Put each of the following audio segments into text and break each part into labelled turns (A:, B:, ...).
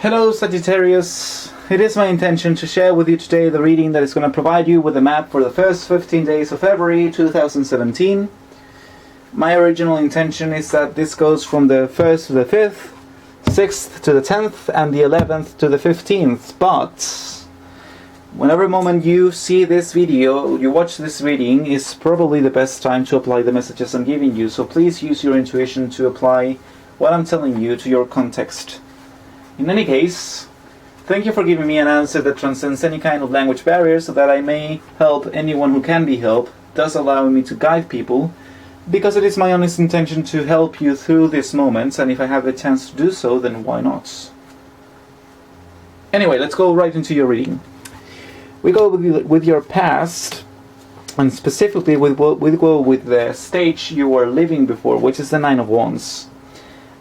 A: Hello Sagittarius, it is my intention to share with you today the reading that is going to provide you with a map for the first 15 days of February 2017. My original intention is that this goes from the 1st to the 5th, 6th to the 10th, and the 11th to the 15th, but whenever moment you see this video, you watch this reading, is probably the best time to apply the messages I'm giving you, so please use your intuition to apply what I'm telling you to your context. In any case, thank you for giving me an answer that transcends any kind of language barrier so that I may help anyone who can be helped, thus allowing me to guide people, because it is my honest intention to help you through these moments, and if I have the chance to do so, then why not? Anyway, let's go right into your reading. We go with your past, and specifically we go with the stage you were living before, which is the Nine of Wands.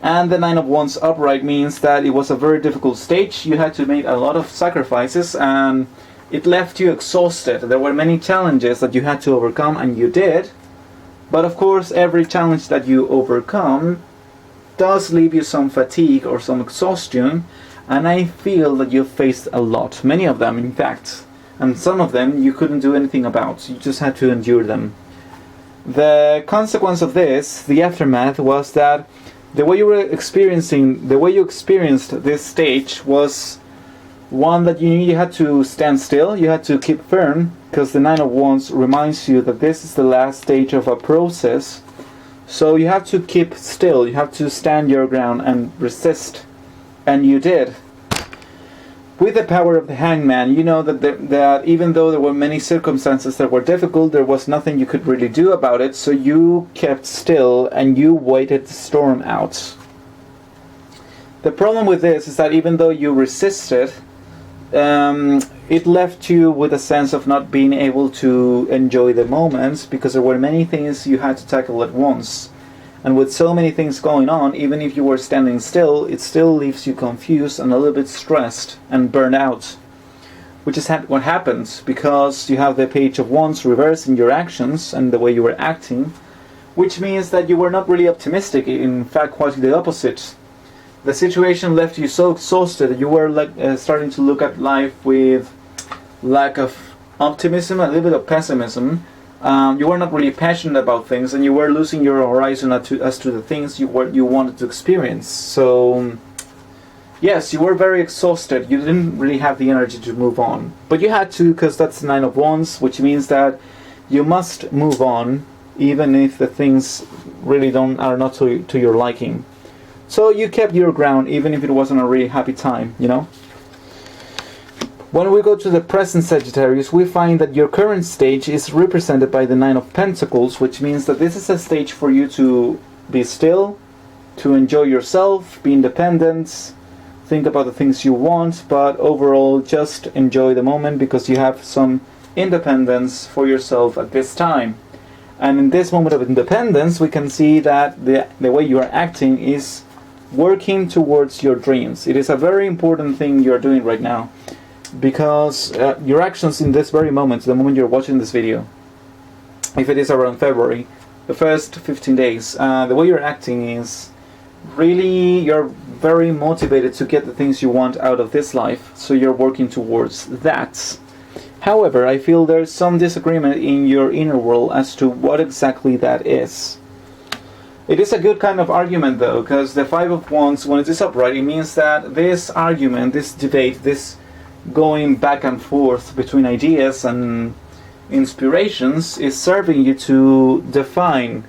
A: And the Nine of Wands upright means that it was a very difficult stage. You had to make a lot of sacrifices and it left you exhausted. There were many challenges that you had to overcome, and you did. But of course, every challenge that you overcome does leave you some fatigue or some exhaustion. And I feel that you've faced a lot, many of them in fact. And some of them you couldn't do anything about. You just had to endure them. The consequence of this, the aftermath, was that the way you experienced this stage was one that you had to stand still, you had to keep firm, because the Nine of Wands reminds you that this is the last stage of a process. So you have to keep still, you have to stand your ground and resist. And you did. With the power of the Hangman, you know that even though there were many circumstances that were difficult, there was nothing you could really do about it, so you kept still and you waited the storm out. The problem with this is that even though you resisted, it left you with a sense of not being able to enjoy the moments, because there were many things you had to tackle at once. And with so many things going on, even if you were standing still, it still leaves you confused and a little bit stressed and burned out. Which is what happens because you have the Page of Wands reversed in your actions and the way you were acting, which means that you were not really optimistic, in fact quite the opposite. The situation left you so exhausted that you were starting to look at life with lack of optimism, a little bit of pessimism. You were not really passionate about things, and you were losing your horizon as to the things you wanted to experience. So, yes, you were very exhausted. You didn't really have the energy to move on. But you had to, because that's the Nine of Wands, which means that you must move on, even if the things really are not to your liking. So you kept your ground, even if it wasn't a really happy time, you know? When we go to the present Sagittarius, we find that your current stage is represented by the Nine of Pentacles, which means that this is a stage for you to be still, to enjoy yourself, be independent, think about the things you want, but overall just enjoy the moment because you have some independence for yourself at this time. And in this moment of independence, we can see that the way you are acting is working towards your dreams. It is a very important thing you are doing right now. Because your actions in this very moment, the moment you're watching this video, if it is around February, the first 15 days, the way you're acting is really, you're very motivated to get the things you want out of this life, so you're working towards that. However, I feel there's some disagreement in your inner world as to what exactly that is. It is a good kind of argument though, because the Five of Wands, when it is upright, it means that this argument, this debate, this going back and forth between ideas and inspirations is serving you to define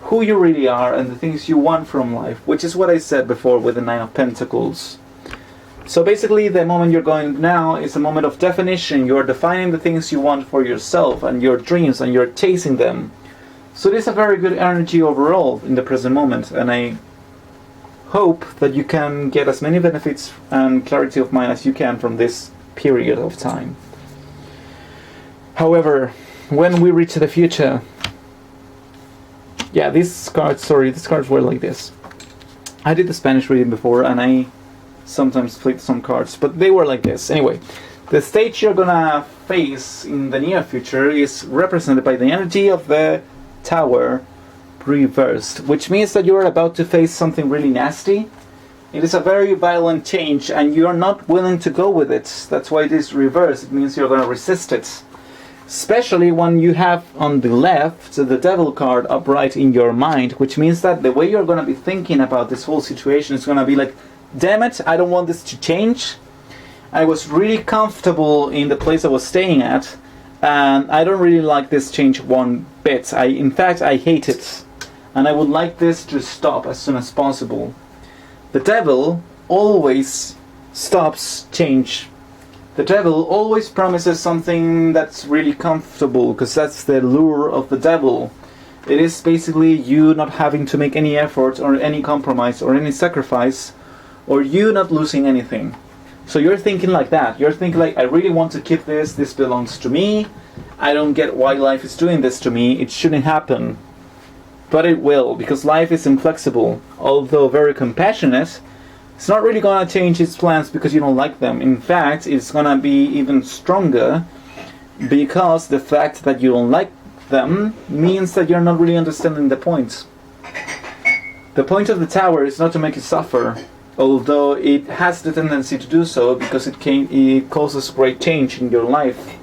A: who you really are and the things you want from life, which is what I said before with the Nine of Pentacles. So basically the moment you're going now is a moment of definition. You're defining the things you want for yourself and your dreams, and you're chasing them. So it is a very good energy overall in the present moment, and I hope that you can get as many benefits and clarity of mind as you can from this period of time. However, when we reach the future, these cards were like this. I did the Spanish reading before and I sometimes flipped some cards, but they were like this. Anyway, the stage you're gonna face in the near future is represented by the energy of the Tower reversed, which means that you're about to face something really nasty. It is a very violent change, and you are not willing to go with it. That's why it is reversed. It means you're going to resist it. Especially when you have on the left the devil card upright in your mind, which means that the way you're going to be thinking about this whole situation is going to be like, damn it, I don't want this to change. I was really comfortable in the place I was staying at, and I don't really like this change one bit. In fact, I hate it, and I would like this to stop as soon as possible. The devil always stops change. The devil always promises something that's really comfortable, because that's the lure of the devil. It is basically you not having to make any effort or any compromise or any sacrifice, or you not losing anything. So you're thinking like that. You're thinking like, I really want to keep this belongs to me. I don't get why life is doing this to me. It shouldn't happen. But it will, because life is inflexible. Although very compassionate, it's not really going to change its plans because you don't like them. In fact, it's going to be even stronger, because the fact that you don't like them means that you're not really understanding the point. The point of the tower is not to make you suffer, although it has the tendency to do so because it causes great change in your life.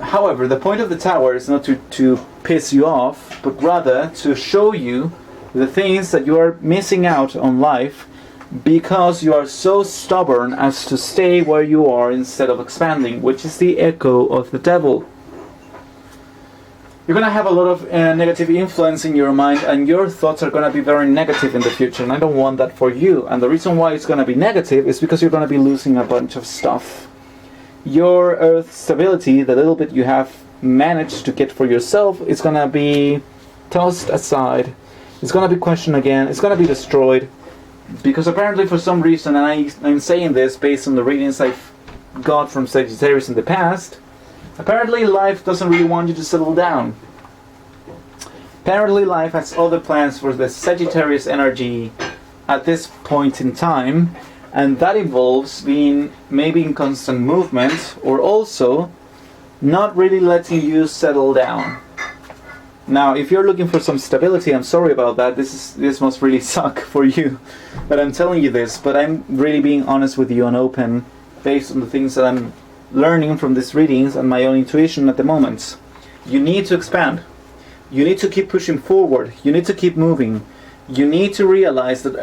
A: However, the point of the tower is not to piss you off, but rather to show you the things that you are missing out on life because you are so stubborn as to stay where you are instead of expanding, which is the echo of the devil. You're going to have a lot of negative influence in your mind, and your thoughts are going to be very negative in the future, and I don't want that for you. And the reason why it's going to be negative is because you're going to be losing a bunch of stuff. Your earth stability, the little bit you have managed to get for yourself, is going to be tossed aside. It's going to be questioned again. It's going to be destroyed. Because apparently for some reason, and I'm saying this based on the readings I've got from Sagittarius in the past, apparently life doesn't really want you to settle down. Apparently life has other plans for the Sagittarius energy at this point in time, and that involves being maybe in constant movement, or also not really letting you settle down. Now, if you're looking for some stability, I'm sorry about that. This must really suck for you, but I'm telling you this. But I'm really being honest with you and open, based on the things that I'm learning from these readings and my own intuition at the moment. You need to expand. You need to keep pushing forward. You need to keep moving. You need to realize that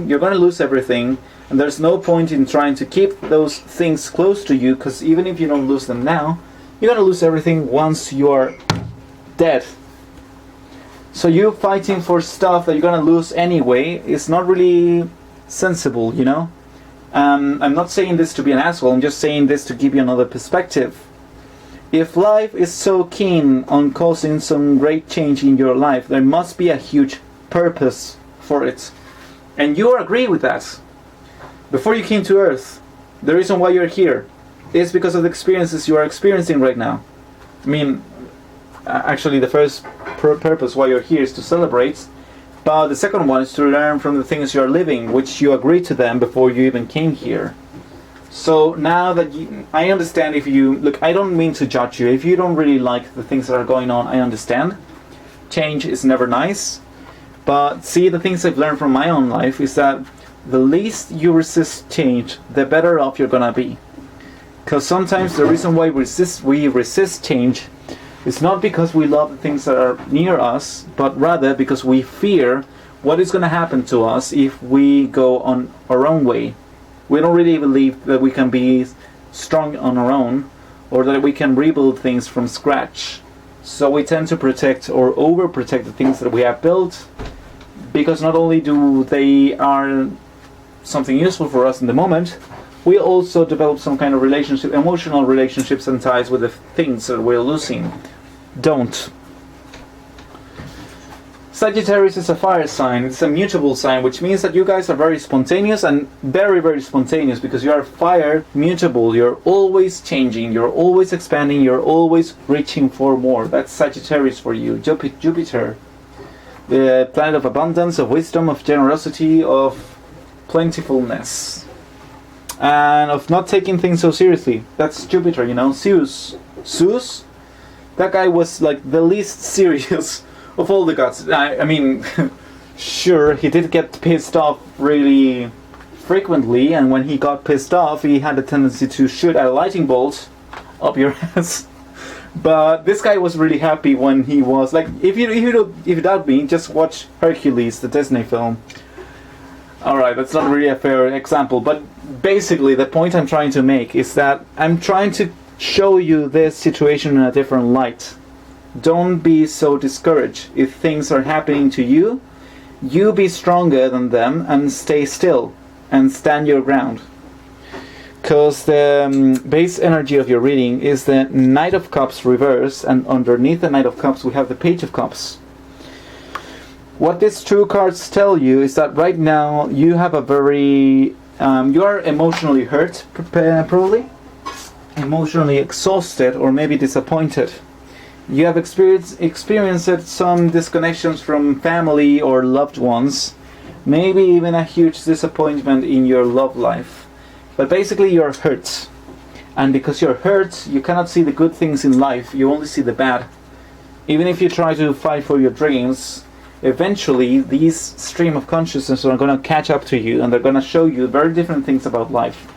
A: you're going to lose everything, and there's no point in trying to keep those things close to you, because even if you don't lose them now, you're going to lose everything once you are dead. So you fighting for stuff that you're going to lose anyway is not really sensible, you know? I'm not saying this to be an asshole, I'm just saying this to give you another perspective. If life is so keen on causing some great change in your life, there must be a huge purpose for it. And you agree with that. Before you came to Earth, the reason why you're here is because of the experiences you are experiencing right now. I mean, actually the first purpose why you're here is to celebrate, but the second one is to learn from the things you're living, which you agreed to them before you even came here. So now that I understand, if you look, I don't mean to judge you. If you don't really like the things that are going on, I understand. Change is never nice, but see, the things I've learned from my own life is that the least you resist change, the better off you're gonna be. Because sometimes the reason why we resist change is not because we love the things that are near us, but rather because we fear what is going to happen to us if we go on our own way. We don't really believe that we can be strong on our own, or that we can rebuild things from scratch. So we tend to protect or overprotect the things that we have built, because not only do they are something useful for us in the moment, we also develop some kind of relationship, emotional relationships and ties with the things that we're losing. Don't. Sagittarius is a fire sign. It's a mutable sign, which means that you guys are very spontaneous, and very, very spontaneous, because you are fire mutable. You're always changing, you're always expanding, you're always reaching for more. That's Sagittarius for you. Jupiter, the planet of abundance, of wisdom, of generosity, of plentifulness, and of not taking things so seriously. That's Jupiter, you know. Zeus, that guy was like the least serious of all the gods. I mean, Sure, he did get pissed off really frequently, and when he got pissed off, he had a tendency to shoot a lightning bolt up your ass. But this guy was really happy when he was like, if you doubt me, just watch Hercules, the Disney film. Alright, that's not really a fair example, but basically the point I'm trying to make is that I'm trying to show you this situation in a different light. Don't be so discouraged. If things are happening to you, you be stronger than them and stay still and stand your ground. Because the base energy of your reading is the Knight of Cups reverse, and underneath the Knight of Cups we have the Page of Cups. What these two cards tell you is that right now you have a very... you are emotionally hurt, probably. Emotionally exhausted or maybe disappointed. You have experienced some disconnections from family or loved ones. Maybe even a huge disappointment in your love life. But basically you're hurt. And because you're hurt, you cannot see the good things in life. You only see the bad. Even if you try to fight for your dreams, eventually these stream of consciousness are going to catch up to you, and they're going to show you very different things about life.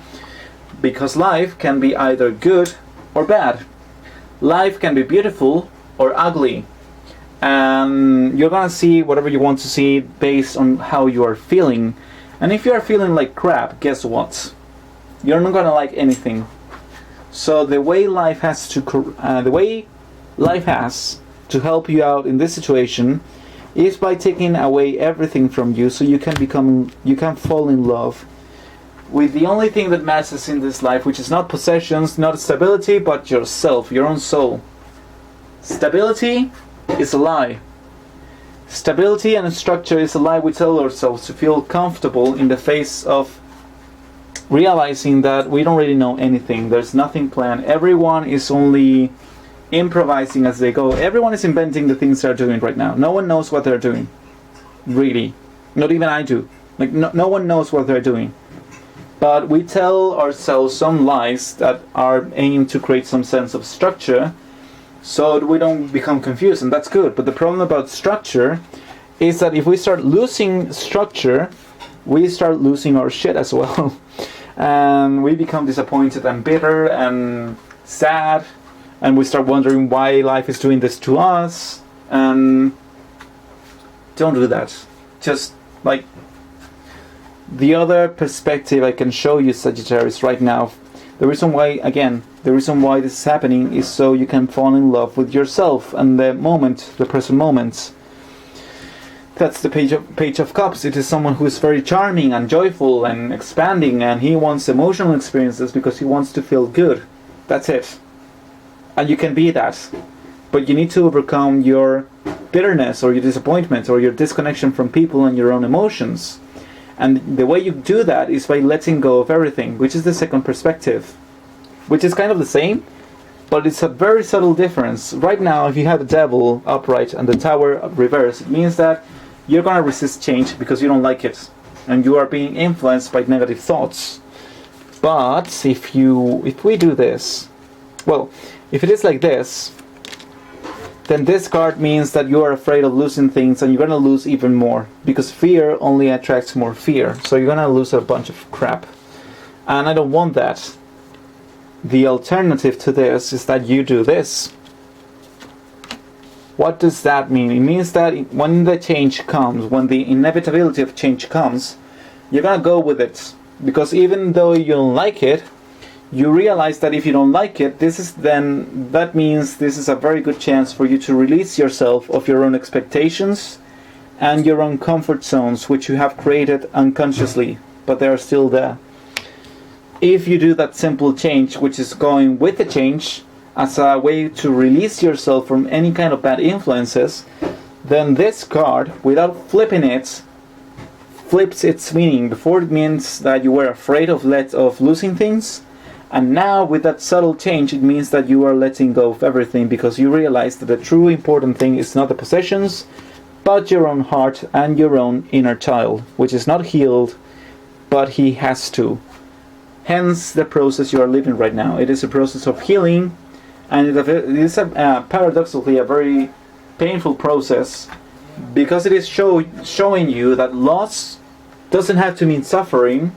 A: Because life can be either good or bad. Life can be beautiful or ugly. And you're going to see whatever you want to see based on how you are feeling. And if you are feeling like crap, guess what? You're not going to like anything. So the way life has to help you out in this situation is by taking away everything from you, so you can fall in love with the only thing that matters in this life, which is not possessions, not stability, but yourself, your own soul. Stability is a lie. Stability and structure is a lie we tell ourselves to feel comfortable in the face of realizing that we don't really know anything. There's nothing planned. Everyone is only improvising as they go. Everyone is inventing the things they're doing right now. No one knows what they're doing. Really. Not even I do. Like no one knows what they're doing. But we tell ourselves some lies that are aimed to create some sense of structure, so that we don't become confused, and that's good. But the problem about structure is that if we start losing structure, we start losing our shit as well. And we become disappointed and bitter and sad, and we start wondering why life is doing this to us. And don't do that. Just like the other perspective I can show you, Sagittarius, right now. The reason why this is happening is so you can fall in love with yourself and the present moment. That's the Page of Cups. It is someone who is very charming and joyful and expanding, and he wants emotional experiences because he wants to feel good. That's it. And you can be that. But you need to overcome your bitterness or your disappointment or your disconnection from people and your own emotions. And the way you do that is by letting go of everything, which is the second perspective. Which is kind of the same, but it's a very subtle difference. Right now, if you have the Devil upright and the Tower reversed, it means that you're going to resist change because you don't like it. And you are being influenced by negative thoughts. But if we do this, well, if it is like this, then this card means that you are afraid of losing things, and you're going to lose even more. Because fear only attracts more fear. So you're going to lose a bunch of crap. And I don't want that. The alternative to this is that you do this. What does that mean? It means that when the change comes, when the inevitability of change comes, you're going to go with it. Because even though you don't like it, you realize that if you don't like it, that means this is a very good chance for you to release yourself of your own expectations and your own comfort zones, which you have created unconsciously, but they are still there. If you do that simple change, which is going with the change as a way to release yourself from any kind of bad influences, then this card, without flipping it, flips its meaning. Before, it means that you were afraid of losing things, and now with that subtle change, it means that you are letting go of everything, because you realize that the true important thing is not the possessions, but your own heart and your own inner child, which is not healed, but he has to. Hence the process you are living right now. It is a process of healing, and it is paradoxically a very painful process, because it is showing you that loss doesn't have to mean suffering,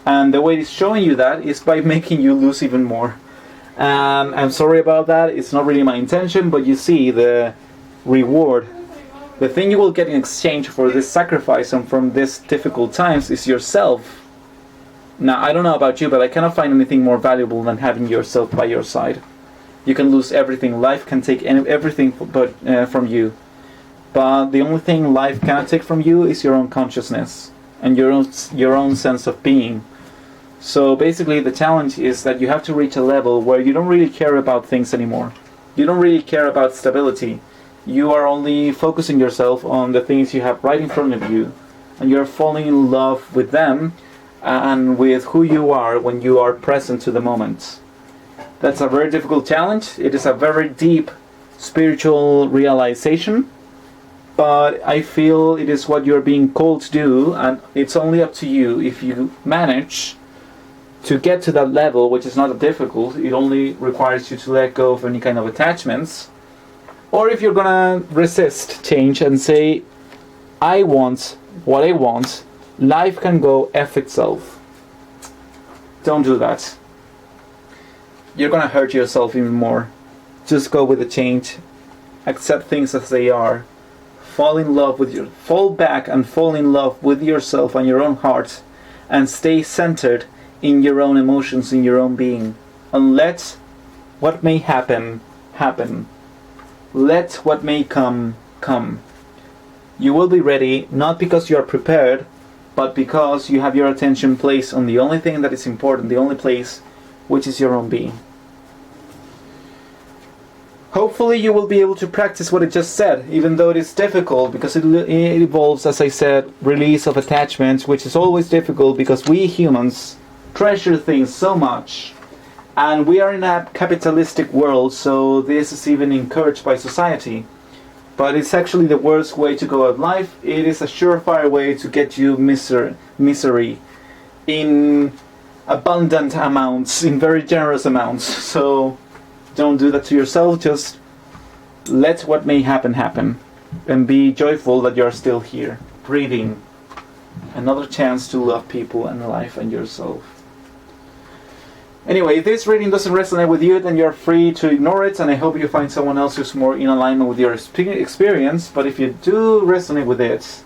A: and the way it's showing you that is by making you lose even more. I'm sorry about that, it's not really my intention, but you see the reward. The thing you will get in exchange for this sacrifice and from these difficult times is yourself. Now, I don't know about you, but I cannot find anything more valuable than having yourself by your side. You can lose everything. Life can take everything from you. But the only thing life cannot take from you is your own consciousness and your own sense of being. So basically the challenge is that you have to reach a level where you don't really care about things anymore. You don't really care about stability. You are only focusing yourself on the things you have right in front of you, and you're falling in love with them and with who you are when you are present to the moment. That's a very difficult challenge. It is a very deep spiritual realization, but I feel it is what you're being called to do, and it's only up to you if you manage to get to that level, which is not that difficult. It only requires you to let go of any kind of attachments. Or if you're gonna resist change and say, I want what I want, life can go F itself. Don't do that. You're gonna hurt yourself even more. Just go with the change. Accept things as they are. Fall back and fall in love with yourself and your own heart, and stay centered in your own emotions, in your own being. And let what may happen, happen. Let what may come, come. You will be ready, not because you are prepared, but because you have your attention placed on the only thing that is important, the only place, which is your own being. Hopefully you will be able to practice what I just said, even though it is difficult, because it involves, as I said, release of attachments, which is always difficult because we humans treasure things so much. And we are in a capitalistic world, so this is even encouraged by society. But it's actually the worst way to go at life. It is a surefire way to get you misery in abundant amounts, in very generous amounts. So don't do that to yourself. Just let what may happen, happen. And be joyful that you're still here, breathing. Another chance to love people and life and yourself. Anyway, if this reading doesn't resonate with you, then you're free to ignore it, and I hope you find someone else who's more in alignment with your experience. But if you do resonate with it,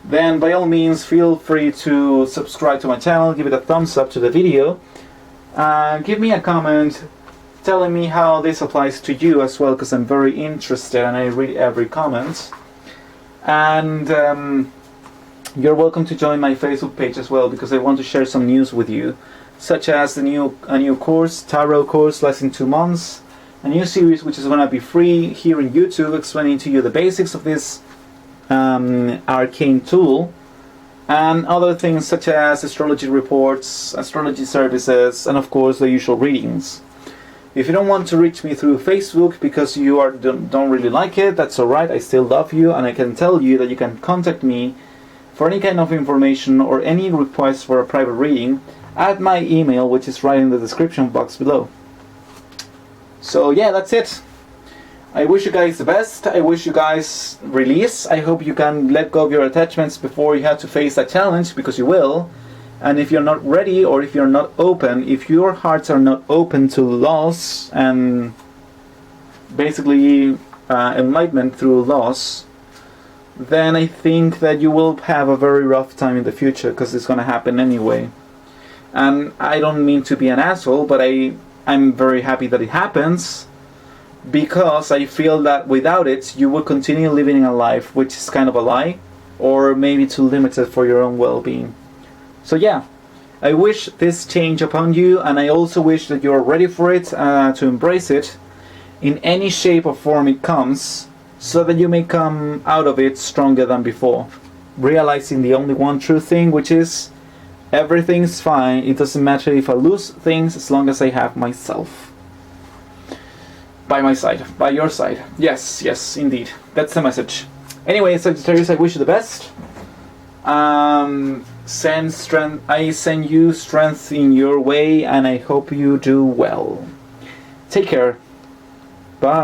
A: then by all means feel free to subscribe to my channel, give it a thumbs up to the video, give me a comment telling me how this applies to you as well, because I'm very interested and I read every comment. And you're welcome to join my Facebook page as well, because I want to share some news with you, such as a new course, tarot course, less than 2 months, a new series which is going to be free here in YouTube, explaining to you the basics of this arcane tool, and other things such as astrology reports, astrology services, and of course the usual readings. If you don't want to reach me through Facebook because you don't really like it, that's alright, I still love you, and I can tell you that you can contact me for any kind of information or any request for a private reading at my email, which is right in the description box below. So yeah, that's it. I wish you guys the best. I wish you guys release. I hope you can let go of your attachments before you have to face that challenge, because you will. And if you're not ready, or if you're not open, if your hearts are not open to loss and basically enlightenment through loss, then I think that you will have a very rough time in the future, because it's going to happen anyway. And I don't mean to be an asshole, but I'm very happy that it happens, because I feel that without it you would continue living a life which is kind of a lie, or maybe too limited for your own well-being. So yeah, I wish this change upon you, and I also wish that you're ready for it, to embrace it in any shape or form it comes, so that you may come out of it stronger than before, realizing the only one true thing, which is everything's fine. It doesn't matter if I lose things, as long as I have myself by my side, by your side. Yes, yes, indeed. That's the message. Anyway, Sagittarius, I wish you the best. I send you strength in your way, and I hope you do well. Take care.